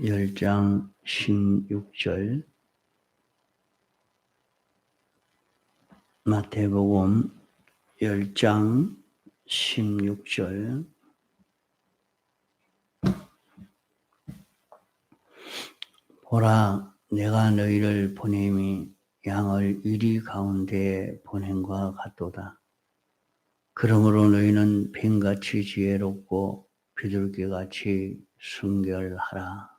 10장 16절 마태복음 10장 16절 보라 내가 너희를 보냄이 양을 이리 가운데에 보냄과 같도다. 그러므로 너희는 뱀같이 지혜롭고 비둘기같이 순결하라.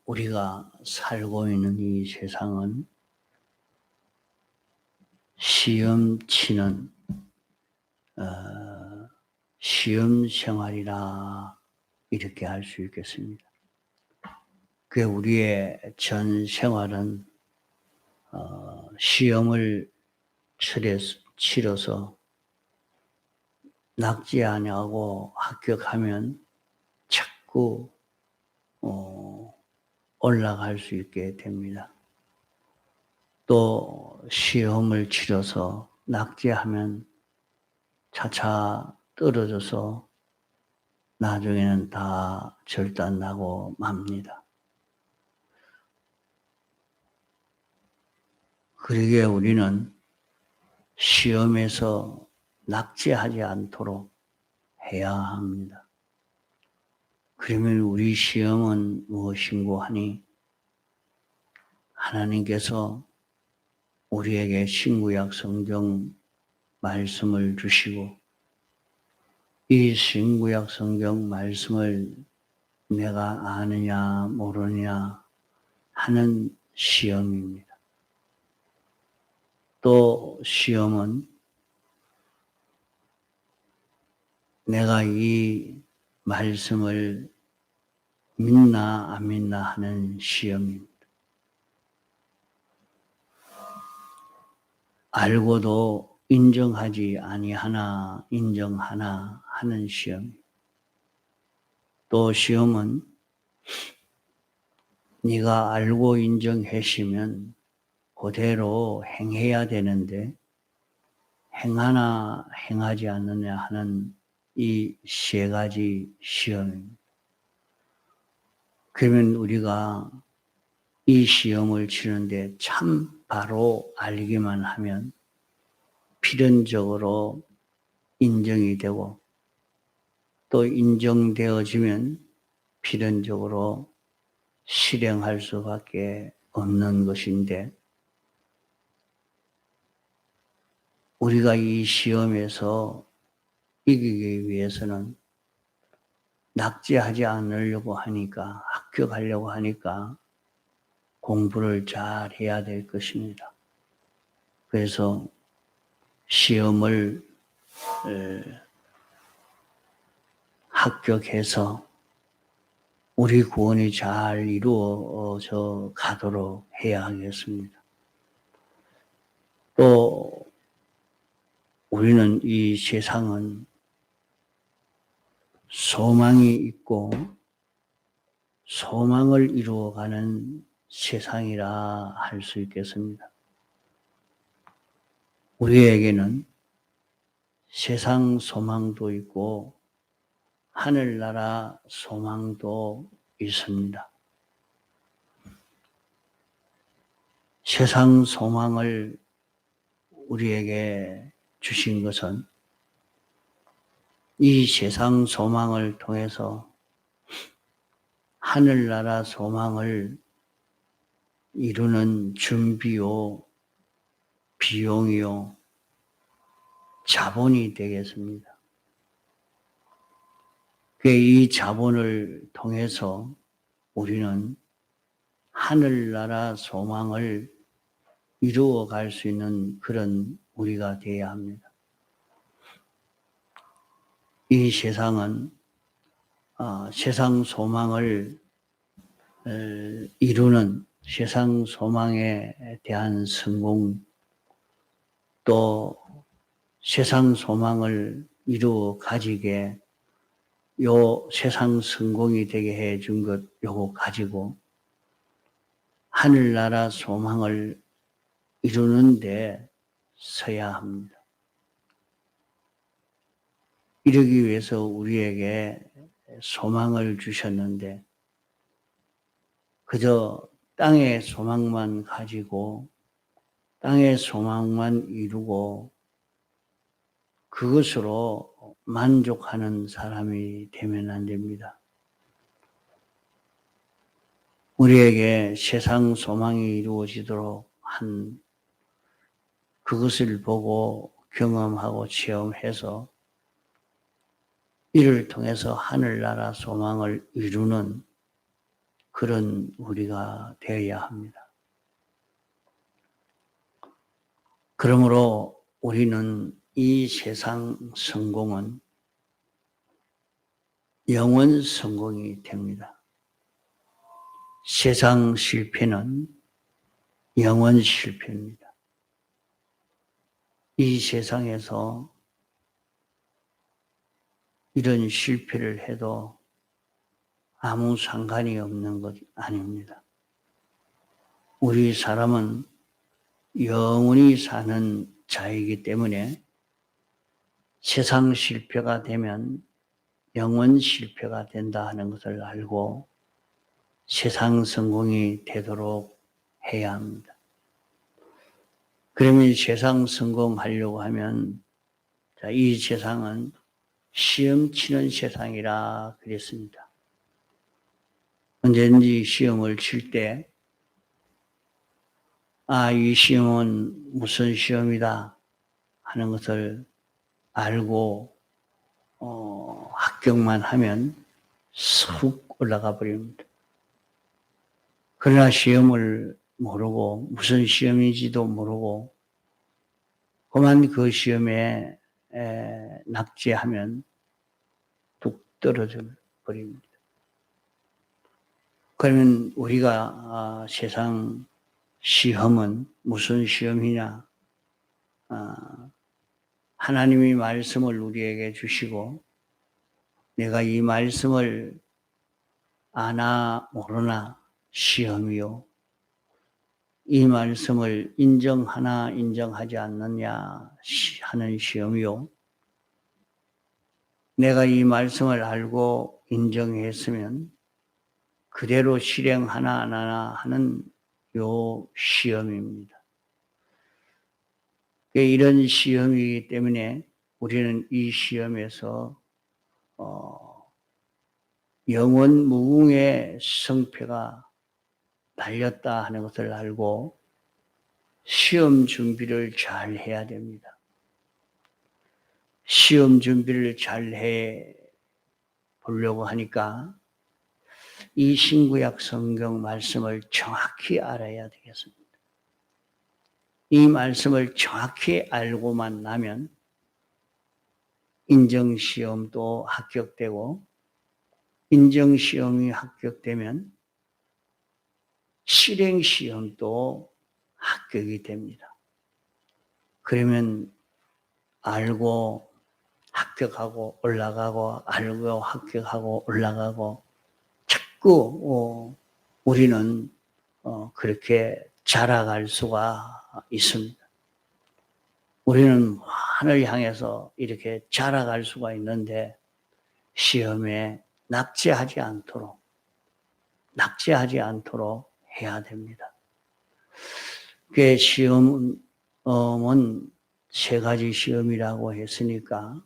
우리가 살고 있는 이 세상은 시험치는 시험 생활이라 이렇게 할 수 있겠습니다. 그 우리의 전 생활은 시험을 치러서 낙지 안 하고 합격하면 자꾸 올라갈 수 있게 됩니다. 또 시험을 치러서 낙제하면 차차 떨어져서 나중에는 다 절단나고 맙니다. 그러기에 우리는 시험에서 낙제하지 않도록 해야 합니다. 그러면 우리 시험은 무엇인고 하니 하나님께서 우리에게 신구약 성경 말씀을 주시고 이 신구약 성경 말씀을 내가 아느냐 모르느냐 하는 시험입니다. 또 시험은 내가 이 말씀을 믿나 안 믿나 하는 시험입니다. 알고도 인정하지 아니하나 인정하나 하는 시험. 또 시험은 네가 알고 인정했으면 그대로 행해야 되는데 행하나 행하지 않느냐 하는 이 세 가지 시험입니다. 그러면 우리가 이 시험을 치는데 참 바로 알기만 하면 필연적으로 인정이 되고 또 인정되어지면 필연적으로 실행할 수밖에 없는 것인데 우리가 이 시험에서 이기기 위해서는 낙제하지 않으려고 하니까 합격하려고 하니까 공부를 잘 해야 될 것입니다. 그래서 시험을 합격해서 우리 구원이 잘 이루어져 가도록 해야 하겠습니다. 또 우리는 이 세상은 소망이 있고 소망을 이루어가는 세상이라 할 수 있겠습니다. 우리에게는 세상 소망도 있고 하늘나라 소망도 있습니다. 세상 소망을 우리에게 주신 것은 이 세상 소망을 통해서 하늘나라 소망을 이루는 준비요, 비용이요, 자본이 되겠습니다. 이 자본을 통해서 우리는 하늘나라 소망을 이루어갈 수 있는 그런 우리가 되어야 합니다. 이 세상은 세상 소망을 이루는 세상 소망에 대한 성공 또 세상 소망을 이루어 가지게 요 세상 성공이 되게 해준 것 요거 가지고 하늘나라 소망을 이루는데 서야 합니다. 이러기 위해서 우리에게 소망을 주셨는데 그저 땅의 소망만 가지고 땅의 소망만 이루고 그것으로 만족하는 사람이 되면 안 됩니다. 우리에게 세상 소망이 이루어지도록 한 그것을 보고 경험하고 체험해서 이를 통해서 하늘나라 소망을 이루는 그런 우리가 되어야 합니다. 그러므로 우리는 이 세상 성공은 영원 성공이 됩니다. 세상 실패는 영원 실패입니다. 이 세상에서 이런 실패를 해도 아무 상관이 없는 것 아닙니다. 우리 사람은 영원히 사는 자이기 때문에 세상 실패가 되면 영원 실패가 된다 하는 것을 알고 세상 성공이 되도록 해야 합니다. 그러면 세상 성공하려고 하면 이 세상은 시험 치는 세상이라 그랬습니다. 언제든지 시험을 칠 때 이 시험은 무슨 시험이다 하는 것을 알고 합격만 하면 쑥 올라가 버립니다. 그러나 시험을 모르고 무슨 시험인지도 모르고 그만 그 시험에 낙제하면 뚝 떨어져 버립니다. 그러면 우리가 세상 시험은 무슨 시험이냐? 하나님이 말씀을 우리에게 주시고 내가 이 말씀을 아나 모르나 시험이요. 이 말씀을 인정하나 인정하지 않느냐 하는 시험이요. 내가 이 말씀을 알고 인정했으면 그대로 실행하나 안 하나 하는 요 시험입니다. 이런 시험이기 때문에 우리는 이 시험에서 영원 무궁의 성패가 달렸다 하는 것을 알고 시험 준비를 잘 해야 됩니다. 시험 준비를 잘 해 보려고 하니까 이 신구약 성경 말씀을 정확히 알아야 되겠습니다. 이 말씀을 정확히 알고만 나면 인정시험도 합격되고 인정시험이 합격되면 실행시험도 합격이 됩니다. 그러면 알고 합격하고 올라가고 알고 합격하고 올라가고 자꾸 우리는 그렇게 자라갈 수가 있습니다. 우리는 하늘 향해서 이렇게 자라갈 수가 있는데 시험에 낙제하지 않도록 해야 됩니다. 그 시험은 세 가지 시험이라고 했으니까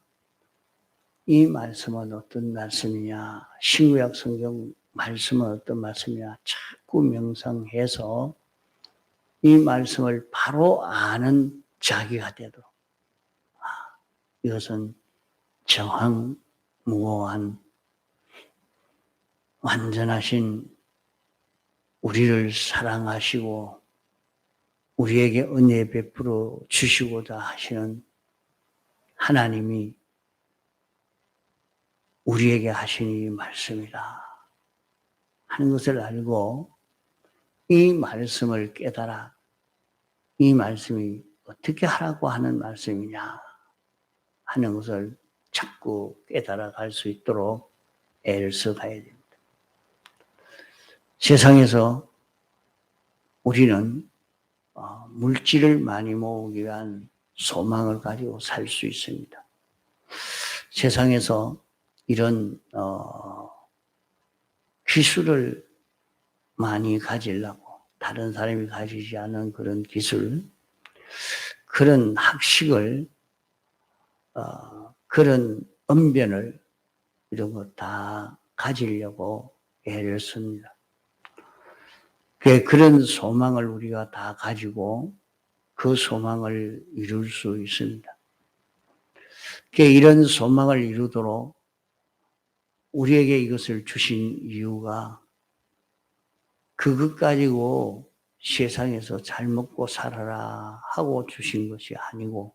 이 말씀은 어떤 말씀이냐, 신구약 성경 말씀은 어떤 말씀이냐 자꾸 명상해서 이 말씀을 바로 아는 자기가 되도록 이것은 정황무오한 완전하신 우리를 사랑하시고 우리에게 은혜 베풀어 주시고자 하시는 하나님이 우리에게 하신 이 말씀이라 하는 것을 알고 이 말씀을 깨달아 이 말씀이 어떻게 하라고 하는 말씀이냐 하는 것을 자꾸 깨달아 갈 수 있도록 애를 써가야 됩니다. 세상에서 우리는 물질을 많이 모으기 위한 소망을 가지고 살 수 있습니다. 세상에서 이런 기술을 많이 가지려고, 다른 사람이 가지지 않은 그런 기술, 그런 학식을, 그런 언변을 이런 거 다 가지려고 애를 씁니다. 그런 소망을 우리가 다 가지고 그 소망을 이룰 수 있습니다. 이런 소망을 이루도록 우리에게 이것을 주신 이유가 그것 가지고 세상에서 잘 먹고 살아라 하고 주신 것이 아니고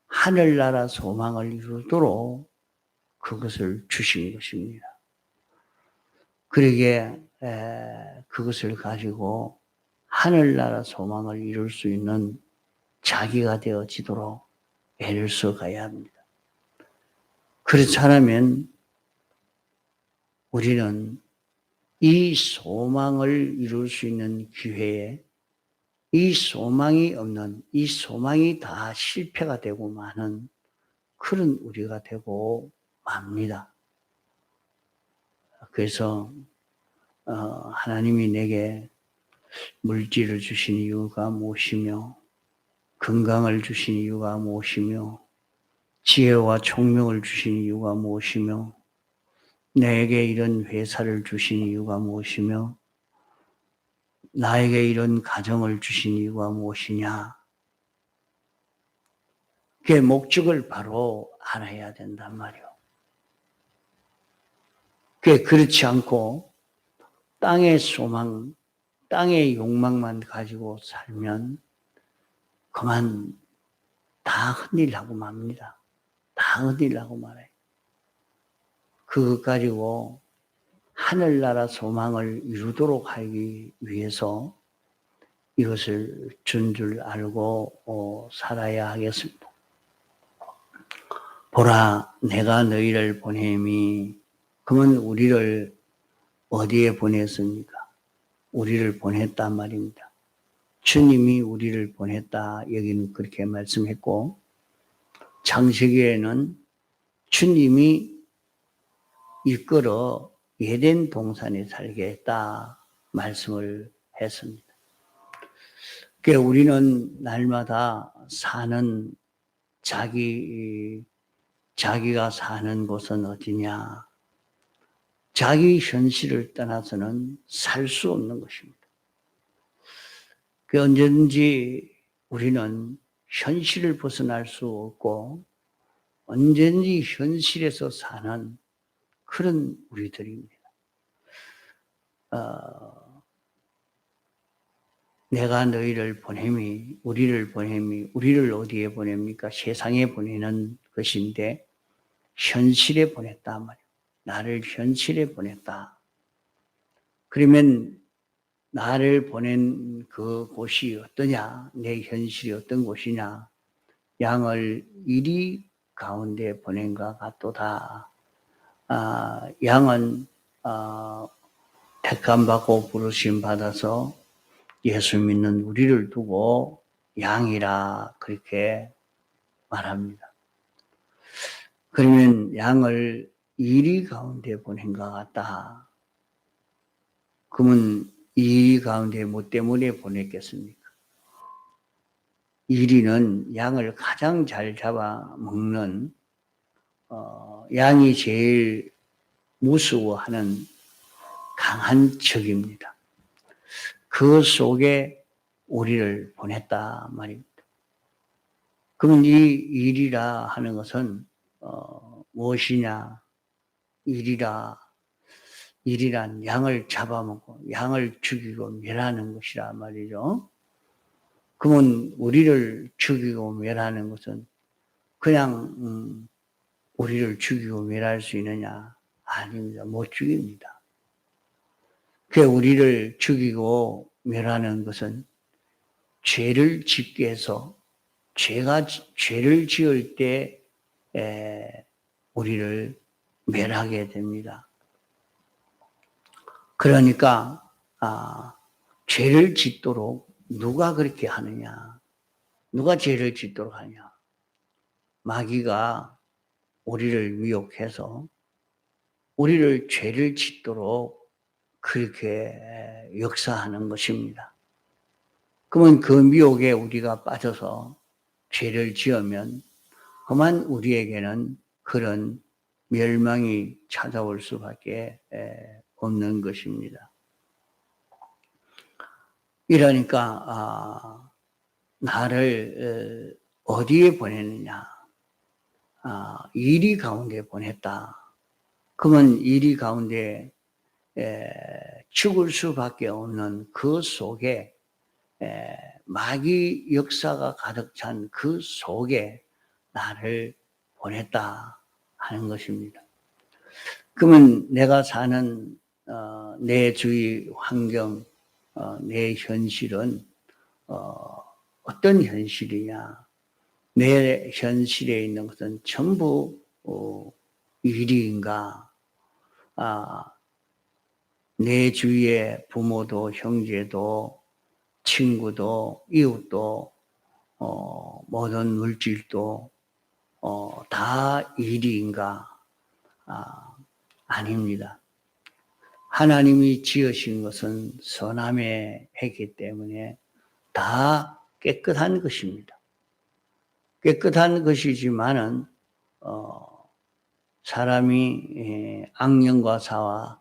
하늘나라 소망을 이루도록 그것을 주신 것입니다. 그러기에 그것을 가지고 하늘나라 소망을 이룰 수 있는 자기가 되어지도록 애를 써가야 합니다. 그렇지 않으면 우리는 이 소망을 이룰 수 있는 기회에 이 소망이 없는, 이 소망이 다 실패가 되고 마는 그런 우리가 되고 맙니다. 그래서 하나님이 내게 물질을 주신 이유가 무엇이며 건강을 주신 이유가 무엇이며 지혜와 총명을 주신 이유가 무엇이며 내게 이런 회사를 주신 이유가 무엇이며 나에게 이런 가정을 주신 이유가 무엇이냐. 그 목적을 바로 알아야 된단 말이요. 그렇지 않고 땅의 소망, 땅의 욕망만 가지고 살면 그만 다 흔들리고 맙니다. 다 흔들리고 말아요. 그것 가지고 하늘나라 소망을 이루도록 하기 위해서 이것을 준 줄 알고 살아야 하겠습니다. 보라, 내가 너희를 보냄이. 그러면 우리를 어디에 보냈습니까? 우리를 보냈단 말입니다. 주님이 우리를 보냈다. 여기는 그렇게 말씀했고 창세기에는 주님이 이끌어 에덴 동산에 살게 했다 말씀을 했습니다. 우리는 날마다 사는 자기가 사는 곳은 어디냐? 자기 현실을 떠나서는 살 수 없는 것입니다. 언제든지 우리는 현실을 벗어날 수 없고 언제든지 현실에서 사는 그런 우리들입니다. 내가 너희를 보냄이, 우리를 보냄이, 우리를 어디에 보냅니까? 세상에 보내는 것인데 현실에 보냈다 말이에요. 나를 현실에 보냈다. 그러면 나를 보낸 그 곳이 어떠냐? 내 현실이 어떤 곳이냐? 양을 이리 가운데 보낸 것 같도다. 양은 택함받고 부르심 받아서 예수 믿는 우리를 두고 양이라 그렇게 말합니다. 그러면 양을 이리 가운데 보낸 것 같다. 그러면 이리 가운데 뭐 때문에 보냈겠습니까? 이리는 양을 가장 잘 잡아먹는 양이 제일 무서워하는 강한 적입니다. 그 속에 우리를 보냈다 말입니다. 그럼 이 일이라 하는 것은 무엇이냐? 일이란 양을 잡아먹고 양을 죽이고 멸하는 것이라 말이죠. 그러면 우리를 죽이고 멸하는 것은 그냥 우리를 죽이고 멸할 수 있느냐? 아닙니다. 못 죽입니다. 우리를 죽이고 멸하는 것은 죄를 짓게 해서 죄를 지을 때 우리를 멸하게 됩니다. 그러니까 죄를 짓도록 누가 그렇게 하느냐? 누가 죄를 짓도록 하냐? 마귀가 우리를 미혹해서 우리를 죄를 짓도록 그렇게 역사하는 것입니다. 그러면 그 미혹에 우리가 빠져서 죄를 지으면 그만 우리에게는 그런 멸망이 찾아올 수밖에 없는 것입니다. 이러니까 나를 어디에 보냈느냐? 이리 가운데 보냈다. 그러면 이리 가운데 죽을 수밖에 없는 그 속에 마귀 역사가 가득 찬 그 속에 나를 보냈다 하는 것입니다. 그러면 내가 사는 내 주위 환경, 내 현실은 어떤 현실이냐? 내 현실에 있는 것은 전부 일인가? 내 주위의 부모도 형제도 친구도 이웃도 모든 물질도 다 일인가? 아닙니다. 하나님이 지으신 것은 선함에 했기 때문에 다 깨끗한 것입니다. 깨끗한 것이지만은 사람이 악령과 사와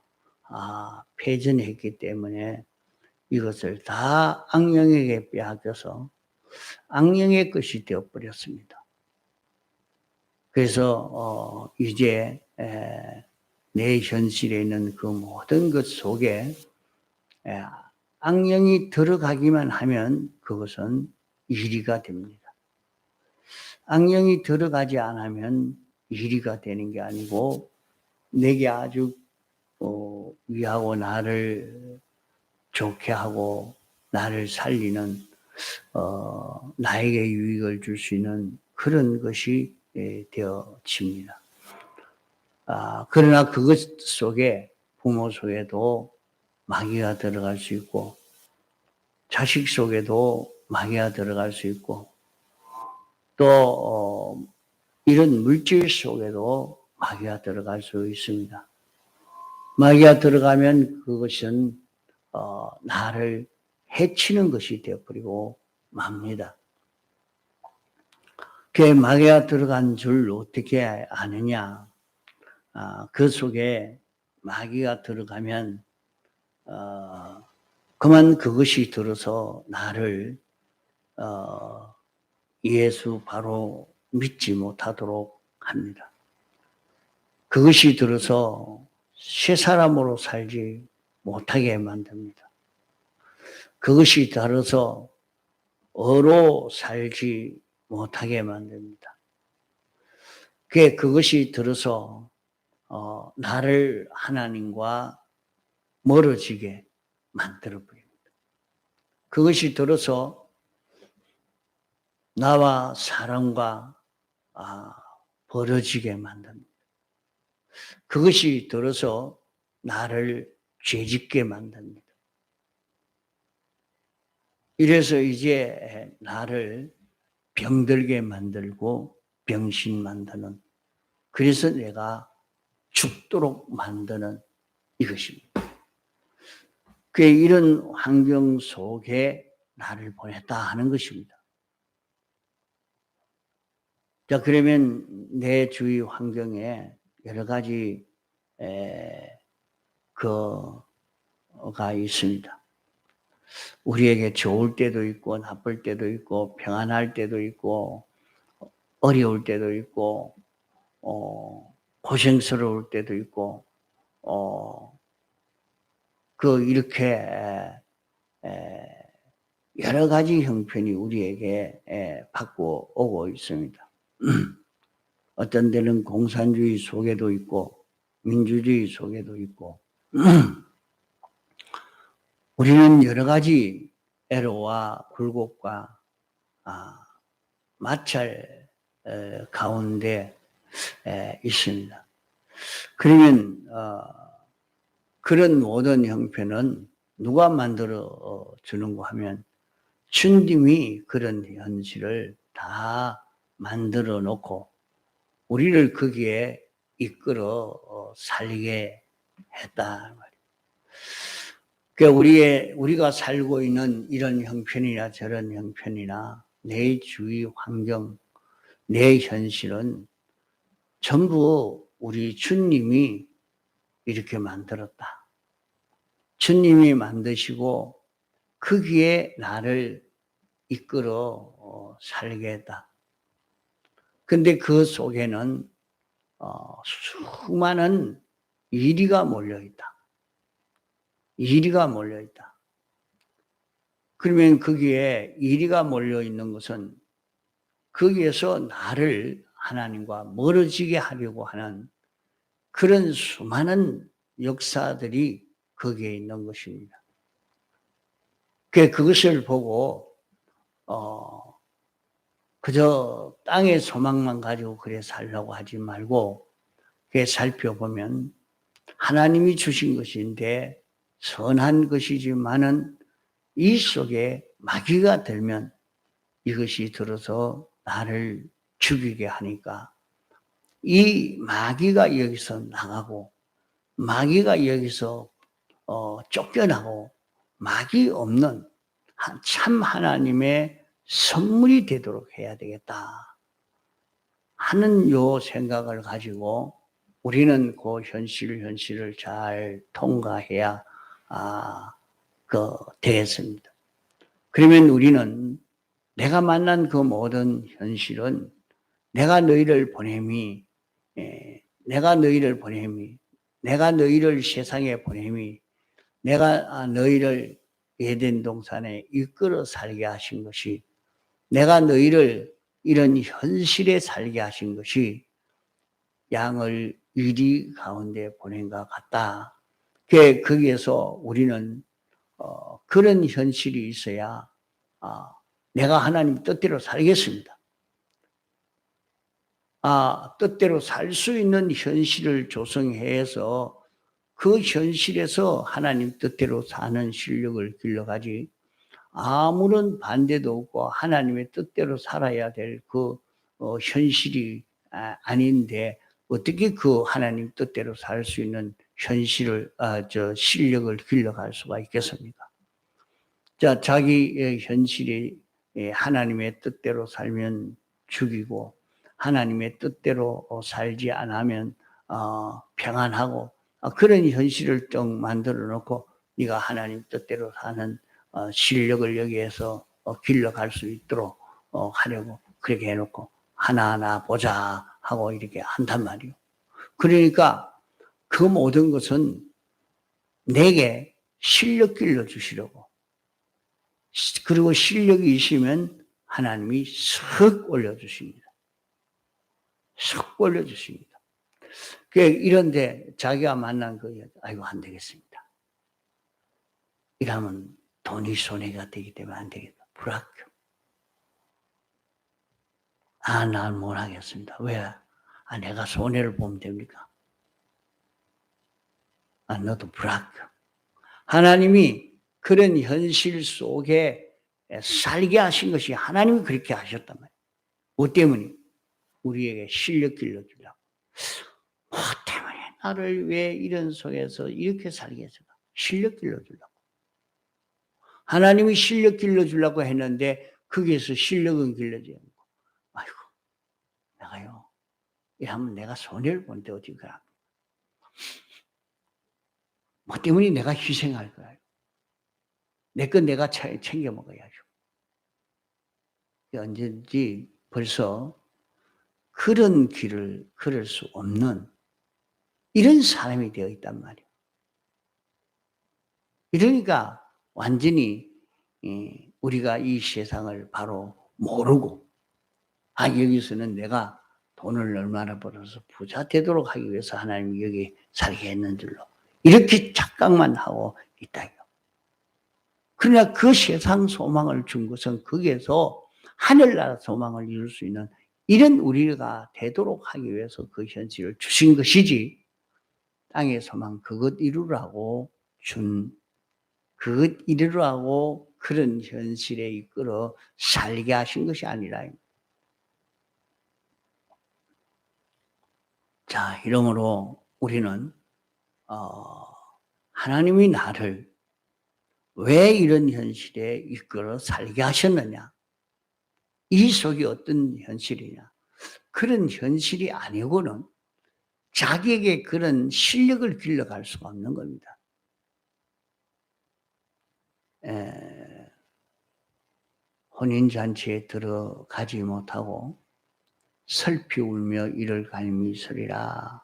패전했기 때문에 이것을 다 악령에게 빼앗겨서 악령의 것이 되어버렸습니다. 그래서 이제 내 현실에 있는 그 모든 것 속에 악령이 들어가기만 하면 그것은 이리가 됩니다. 악령이 들어가지 않으면 이리가 되는 게 아니고 내게 아주 위하고 나를 좋게 하고 나를 살리는 나에게 유익을 줄 수 있는 그런 것이 되어집니다. 그러나 그것 속에 부모 속에도 마귀가 들어갈 수 있고 자식 속에도 마귀가 들어갈 수 있고 또 이런 물질 속에도 마귀가 들어갈 수 있습니다. 마귀가 들어가면 그것은 나를 해치는 것이 되어버리고 맙니다. 그 마귀가 들어간 줄 어떻게 아느냐? 그 속에 마귀가 들어가면 그만 그것이 들어서 나를 예수 바로 믿지 못하도록 합니다. 그것이 들어서 새 사람으로 살지 못하게 만듭니다. 그것이 들어서 어로 살지 못하게 만듭니다. 그것이 들어서 나를 하나님과 멀어지게 만들어버립니다. 그것이 들어서 나와 사람과 벌어지게 만듭니다. 그것이 들어서 나를 죄짓게 만듭니다. 이래서 이제 나를 병들게 만들고 병신 만드는, 그래서 내가 죽도록 만드는 이것입니다. 이런 환경 속에 나를 보냈다 하는 것입니다. 자, 그러면 내 주위 환경에 여러 가지 가 있습니다. 우리에게 좋을 때도 있고 나쁠 때도 있고 평안할 때도 있고 어려울 때도 있고 고생스러울 때도 있고 이렇게 여러 가지 형편이 우리에게 받고 오고 있습니다. 어떤 데는 공산주의 속에도 있고 민주주의 속에도 있고 우리는 여러 가지 애로와 굴곡과 마찰 가운데 있습니다. 그러면 그런 모든 형편은 누가 만들어 주는가 하면 주님이 그런 현실을 다 만들어 놓고 우리를 거기에 이끌어 살게 했다. 그러니까 우리가 살고 있는 이런 형편이나 저런 형편이나 내 주위 환경, 내 현실은 전부 우리 주님이 이렇게 만들었다. 주님이 만드시고 거기에 나를 이끌어 살게 했다. 근데 그 속에는 수많은 이리가 몰려있다. 이리가 몰려있다. 그러면 거기에 이리가 몰려있는 것은 거기에서 나를 하나님과 멀어지게 하려고 하는 그런 수많은 역사들이 거기에 있는 것입니다. 그것을 보고 그저 땅의 소망만 가지고 그래 살려고 하지 말고 살펴보면 하나님이 주신 것인데 선한 것이지만은 이 속에 마귀가 들면 이것이 들어서 나를 죽이게 하니까 이 마귀가 여기서 나가고 마귀가 여기서 쫓겨나고 마귀 없는 참 하나님의 선물이 되도록 해야 되겠다 하는 요 생각을 가지고 우리는 그 현실을 잘 통과해야 되겠습니다. 그러면 우리는 내가 만난 그 모든 현실은 내가 너희를 보냄이 내가 너희를 세상에 보냄이 내가 너희를 에덴 동산에 이끌어 살게 하신 것이 내가 너희를 이런 현실에 살게 하신 것이 양을 유리 가운데 보낸 것 같다. 거기에서 우리는 그런 현실이 있어야 내가 하나님 뜻대로 살겠습니다. 뜻대로 살 수 있는 현실을 조성해서 그 현실에서 하나님 뜻대로 사는 실력을 길러가지 아무런 반대도 없고 하나님의 뜻대로 살아야 될 그 현실이 아닌데 어떻게 그 하나님 뜻대로 살 수 있는 현실을 실력을 길러갈 수가 있겠습니까? 자, 자기의 현실이 하나님의 뜻대로 살면 죽이고 하나님의 뜻대로 살지 않으면 평안하고 그런 현실을 좀 만들어 놓고 네가 하나님 뜻대로 사는 실력을 여기에서 길러갈 수 있도록 하려고 그렇게 해놓고 하나하나 보자 하고 이렇게 한단 말이요. 그러니까 그 모든 것은 내게 실력 길러주시려고 그리고 실력이 있으면 하나님이 석 올려주십니다. 석 올려주십니다. 이런데 자기가 만난 그 여자, 아이고 안 되겠습니다. 이러면 돈이 손해가 되기 때문에 안 되겠다. 불합격. 난 못 하겠습니다. 왜? 내가 손해를 보면 됩니까? 너도 불합격. 하나님이 그런 현실 속에 살게 하신 것이 하나님이 그렇게 하셨단 말이에요. 뭐 때문에? 우리에게 실력 길러주려고. 뭐 때문에 나를 왜 이런 속에서 이렇게 살게 했을까? 실력 길러주려고. 하나님이 실력 길러주려고 했는데 거기에서 실력은 길러지지 않고 아이고 내가요 이러면 내가 손해를 보는데 어디 그래? 뭐 때문에 내가 희생할 거야. 내 건 내가 챙겨 먹어야죠. 언제든지 벌써 그런 길을 걸을 수 없는 이런 사람이 되어 있단 말이에요. 이러니까 완전히 우리가 이 세상을 바로 모르고 여기서는 내가 돈을 얼마나 벌어서 부자 되도록 하기 위해서 하나님이 여기 살게 했는 줄로 이렇게 착각만 하고 있다. 그러나 그 세상 소망을 준 것은 거기에서 하늘나라 소망을 이룰 수 있는 이런 우리가 되도록 하기 위해서 그 현실을 주신 것이지 땅의 소망 그것 이루라고 그것 이루라고 그런 현실에 이끌어 살게 하신 것이 아니라 자, 이러므로 우리는 하나님이 나를 왜 이런 현실에 이끌어 살게 하셨느냐? 이 속이 어떤 현실이냐? 그런 현실이 아니고는 자기에게 그런 실력을 길러갈 수가 없는 겁니다. 혼인잔치에 들어가지 못하고 슬피 울며 이를 갈미 서리라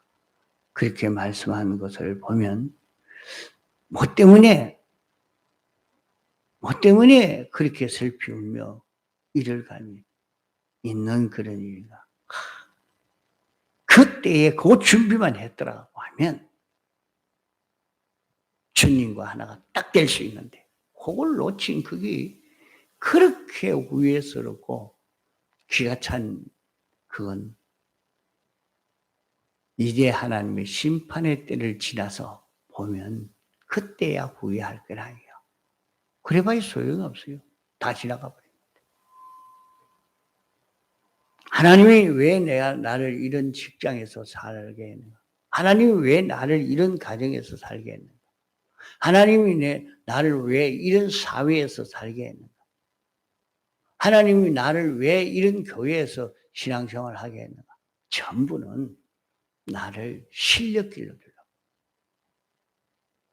그렇게 말씀하는 것을 보면 뭐 때문에 그렇게 슬피 울며 이를 갈미 있는 그런 일인가. 그때에 그 준비만 했더라고 하면 주님과 하나가 딱 될 수 있는데 그걸 놓친 그게 그렇게 우애스럽고 기가 찬 그건 이제 하나님의 심판의 때를 지나서 보면 그때야 후회할 거라요. 그래봐야 소용없어요. 다 지나가 버립니다. 하나님이 왜 나를 이런 직장에서 살게 했는가? 하나님이 왜 나를 이런 가정에서 살게 했는가? 하나님이 나를 왜 이런 사회에서 살게 했는가? 하나님이 나를 왜 이런 교회에서 신앙생활을 하게 했는가? 전부는 나를 실력 길러주려고.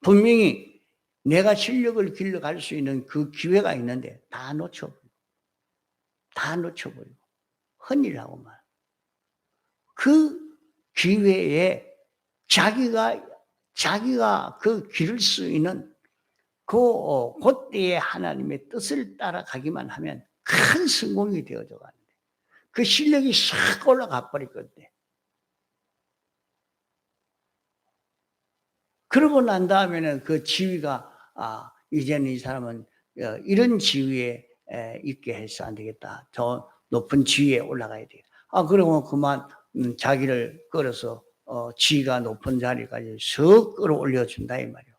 분명히 내가 실력을 길러갈 수 있는 그 기회가 있는데 다 놓쳐버리고 헌일하고 말. 그 기회에 자기가 그 기를 수 있는 그때에 하나님의 뜻을 따라가기만 하면 큰 성공이 되어져 가는데 그 실력이 싹 올라가 버릴 건데 그러고 난 다음에는 그 지위가 이제는 이 사람은 이런 지위에 있게 해서 안 되겠다. 더 높은 지위에 올라가야 돼. 그러면 그만 자기를 끌어서 지위가 높은 자리까지 석 끌어올려 준다 이 말이에요.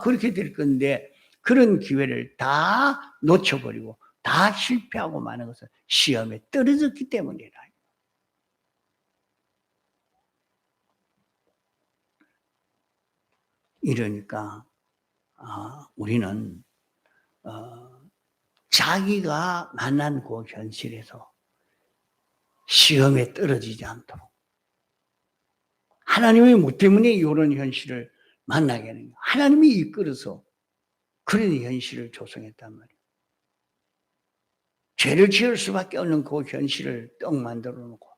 그렇게 될 건데 그런 기회를 다 놓쳐버리고 다 실패하고 마는 것은 시험에 떨어졌기 때문이라. 이러니까 우리는 자기가 만난 그 현실에서 시험에 떨어지지 않도록 하나님이 뭐 때문에 이런 현실을 만나게 하는가? 하나님이 이끌어서 그런 현실을 조성했단 말이에요. 죄를 지을 수밖에 없는 그 현실을 떡 만들어 놓고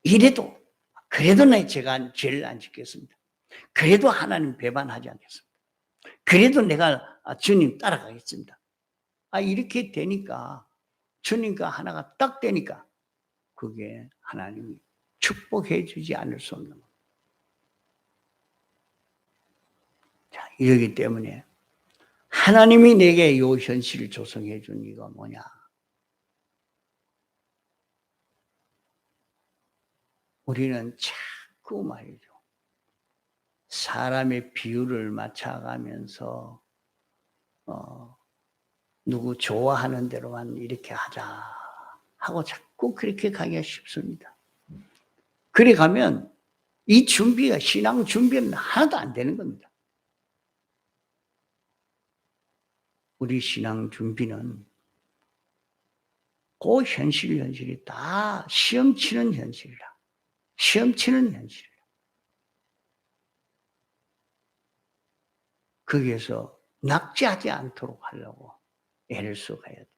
이래도 그래도 제가 죄를 안 짓겠습니다. 그래도 하나님 배반하지 않겠습니다. 그래도 내가 주님 따라가겠습니다. 이렇게 되니까 주님과 하나가 딱 되니까 그게 하나님이 축복해 주지 않을 수 없는 겁니다. 자, 이러기 때문에 하나님이 내게 이 현실을 조성해 준 이유가 뭐냐? 우리는 자꾸 말이죠. 사람의 비율을 맞춰가면서 누구 좋아하는 대로만 이렇게 하자 하고 자꾸 그렇게 가기가 쉽습니다. 그래 가면 이 준비가 신앙 준비는 하나도 안 되는 겁니다. 우리 신앙 준비는 그 현실이 다 시험 치는 현실이라. 시험 치는 현실이라. 거기에서 낙제하지 않도록 하려고 애를 써가야 돼.